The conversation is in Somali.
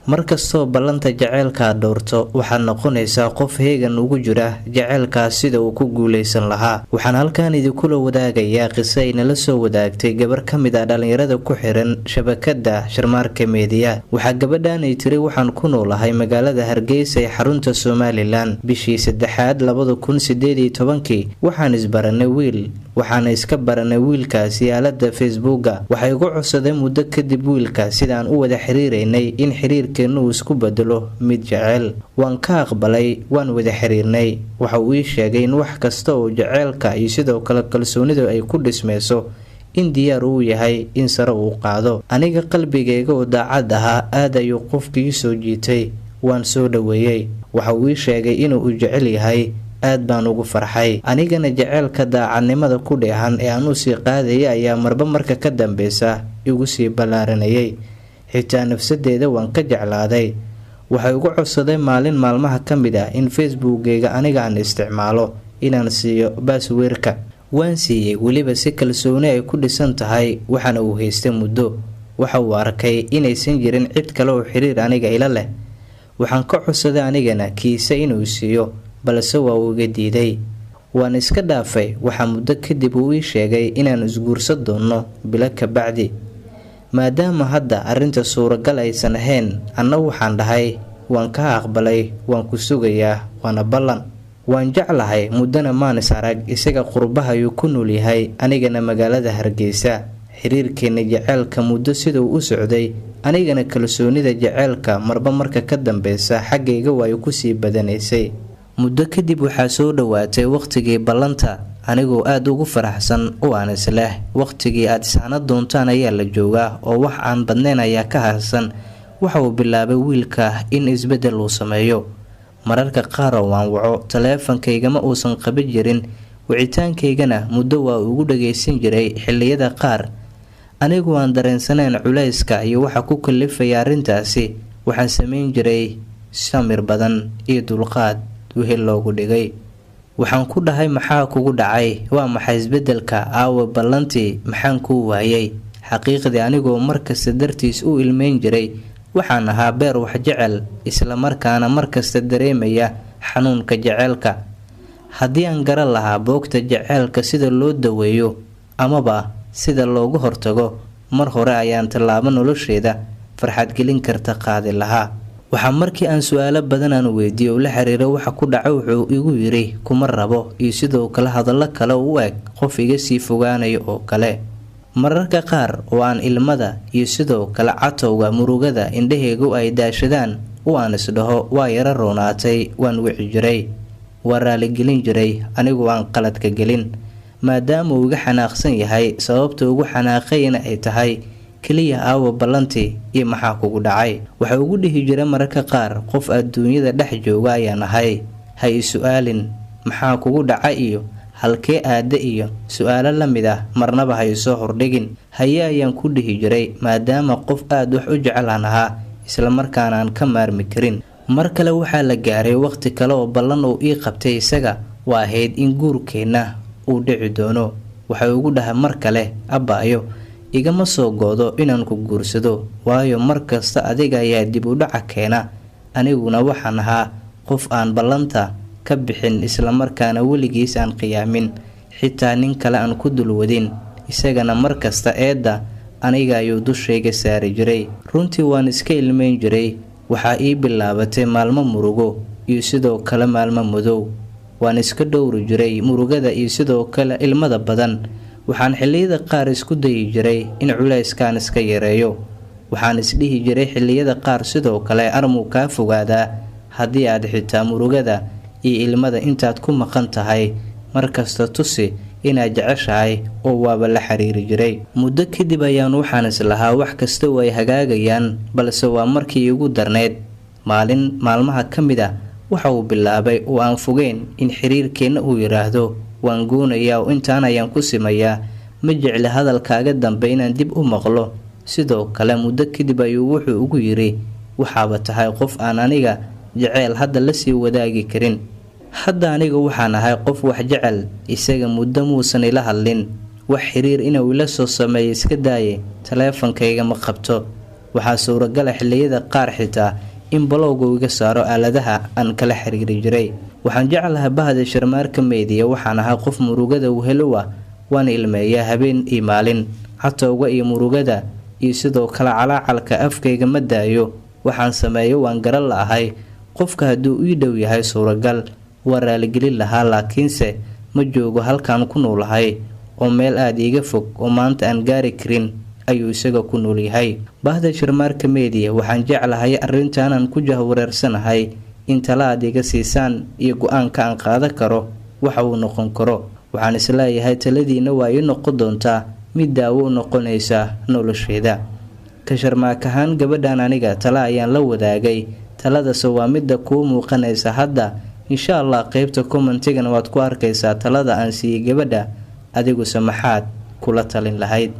markastoo ballanta jaceylka dhowrto waxaad noqonaysaa qof heegan ugu jira jaceylkaas sida uu ku guuleysan lahaa. waxaan halkan idinkula wadaagayaa qiso ay nala soo wadaagtay gabar ka mid ah dhalinyarada ku xiran shabakada Sharmaarka Media. waxaa gabadhan ay tiri waxaan ku noolahay magaalada Hargeysa ee xarunta Somaliland. bishii 3aad 2018 waxaan isbaranay wiil, waxaana iska baranay wiilkaasi aalada Facebooka. waxay ugu codsaday muddo kadib wiilka sidaan u wada xiriireynay in xiriirkeenu uu isku bedelo mid jaceyl. waan ka aqbalay, waan wada xiriirnay. waxa uu ii sheegay in wax kasta oo jaceylka iyo sidoo kale kalsoonida ay ku dhismayso in diyaar uu yahay in sare uu qaado. aniga qalbigayga oo daacad ahaa aad ayuu qofkii soo jiitay, waan soo dhaweeyay. waxa uu ii sheegay inuu jecel yahay, aad baan ugu farxay. anigana jaceylka daacadnimada ku dheehan ee aan u sii qaadayay ayaa marba marka ka dambeysa igu sii ballaaranayay. xitaa nafsadeeda waan ka jeclaaday. waxay ugu codsaday maalin maalmaha ka mid ah in Facebookgayga aniga aan isticmaalo inaan siiyo passwordka. waan siiyay, weliba si kalsooni ay ku dhisan tahay. waxaana uu haystay muddo. waxa uu arkay inaysan jirin cid kale oo xiriir aniga ila leh. waxaan ka codsaday anigana kiisa inuu siiyo, balse waa uu iga diiday. waan iska dhaafay. waxaa muddo kadib uu ii sheegay inaan isguursan doono bilo ka bacdi. maadaama hadda arrinta suuragal aysan ahayn, anna waxaan dhahay waan ka aqbalay, waan ku sugayaa, waana ballan. waan jeclahay, muddana maan is arag. isaga qurbaha ayuu ku nool yahay, anigana magaalada Hargeysa. xiriirkeena jaceylka muddo siduu u socday, anigana kalsoonida jaceylka marba marka ka dambeysa xaggayga way ku sii badanaysay. muddo kadib waxaa soo dhawaatay waqtigii ballanta, anigoo aad ugu faraxsan oo aan isleh waqtigii aad isana doontaan ayaa la joogaa oo wax aan badnayn ayaa ka harsan. waxa uu bilaabay wiilka in isbedel uu sameeyo. mararka qaar waan waco, taleefankaygama uusan qaban jirin. wicitaankaygana muddo waa ugu dhageysan jiray xilliyada qaar. anigu aan dareensanayn culayska iyo waxa ku kalifaya arrintaasi, waxaan sameyn jiray samir badan iyo dulqaad wixii loogu dhigay. waxaan ku dhahay maxaa kugu dhacay, waa maxay isbedelka, aawa ballantii maxaan kuu waayay. xaqiiqdii anigoo markasta dartiis u ilmeyn jiray. waxaan ahaa beer wax jecel, isla markaana markasta dareemaya xanuunka jaceylka. haddii aan garan lahaa boogta jaceylka sida loo daweeyo amaba sida loogu hortago, mar hore ayaan tallaabo nolosheeda farxad gelin karta qaadi lahaa. waxaa markii aan su-aalo badan aan weydiiyey oo la xiriira waxa ku dhaca, wuxuu igu yiri kuma rabo, iyo sidoo kale hadallo kale u eg qof iga sii fogaanayo oo kale. mararka qaar oo aan ilmada iyo sidoo kale catowga murugada indhahaygu ay daashadaan oo aan isdhaho waa yara roonaatay, waan wici jiray, waa raaligelin jiray anigoo aan qaladka gelin. maadaama uu iga xanaaqsan yahay, sababta ugu xanaaqayna ay tahay kaliya aawa ballantii iyo maxaa kugu dhacay. waxa ugu dhihi jiray mararka qaar qof adduunyada dhex jooga ayaan ahay, ha i su'aalin maxaa kugu dhacay iyo halkee aada iyo su-aalo la mid ah marnaba ha isoo hordhigin. haye ayaan ku dhihi jiray maadaama qof aad wax u jecelaan ahaa, isla markaana aan ka maarmi karin. mar kale waxaa la gaaray waqti kale oo ballan uu ii qabtay isaga, waa ahayd in guurkeenna uu dhici doono. waxay ugu dhahay mar kale, abbaayo igama soo goodo inaan ku guursado, waayo markasta adiga ayaa dib u dhaca keena. aniguna waxaan ahaa qof aan ballanta ka bixin, isla markaana weligiis aan qiyaamin, xitaa nin kale aan ku dulwadin. isagana markasta eedda aniga ayuu dushayga saari jiray. runtii waan iska ilmeyn jiray. waxaa ii bilaabatay maalmo murugo iyo sidoo kale maalmo madow. waan iska dhowri jiray murugada iyo sidoo kale ilmada badan. waxaan xilliyada qaar isku dayi jiray in culayskaan iska yareeyo. waxaan isdhihi jiray xilliyada qaar sidoo kale armuu kaa fogaadaa haddii aad xitaa murugada iyo ilmada intaad ku maqan tahay markasta tusi inaad jeceshahay, oo waaba la xiriiri jiray. muddo kadib ayaan waxaan islahaa wax kasta oo ay hagaagayaan, balse waa markii igu darneyd. maalin maalmaha ka mid ah waxa uu bilaabay oo aan fogeyn in xiriirkeenna uu yiraahdo waan goonayaa oo intaan ayaan ku simayaa, ma jecli hadalkaaga dambe inaan dib u maqlo. sidoo kale muddo kadib ayuu wuxuu ugu yiri waxaaba tahay qof aan aniga jecel hadda la sii wadaagi karin. hadda aniga waxaan ahay qof wax jecel, isaga muddo muusan ila hadlin. wax xiriir inuu ila soo sameeyo iska daaye, taleefankayga ma qabto. waxaa suuragal ah xilliyada qaar xitaa in balowga iga saaro aaladaha aan kala xiriiri jiray. Waxaan jeclahay bahda Sharmaarka Media, waxaan ahaa qof murugada wehelo ah, waan ilmeeyaa habeen iyo maalin, xatooga iyo murugada iyo sidoo kale calaacalka afkayga ma daayo. Waxaan sameeyo waan garan la'ahay. Qofka hadduu ii dhow yahay suuragal waa raaligelin lahaa, laakiinse ma joogo halkaan ku noolahay oo meel aad iiga fog oo maanta aan gaari karin ayuu isaga ku nool yahay. Bahda Sharmaarka Media, waxaan jeclahay arrintan ku jahwareersanahay in tala aad iga siisaan iyo go'aanka aan qaadan karo waxa uu noqon karo. Waxaan isleeyahay taladiina waa ii noqon doontaa mid daawo u noqonaysa nolosheeda. Ka Sharmaakahan gabadhan aniga tala ayaan la wadaagay, taladaas waa midda kuu muuqanaysa hadda. insha Allah qaybta commentigan waad ku arkaysaa talada aan siiyay gabadha, adiguse maxaad kula talin lahayd?